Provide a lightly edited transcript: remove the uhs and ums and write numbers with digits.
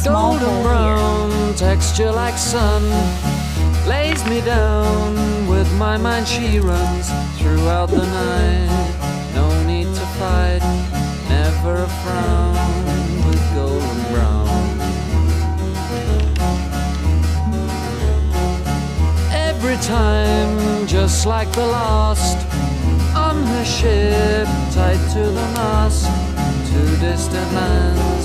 small Golden hole brown, texture like sun, lays me down. With my mind she runs throughout the night. No need to fight, never a frown with golden brown. Every time, just like the last, on her ship, tied to the mast, to distant lands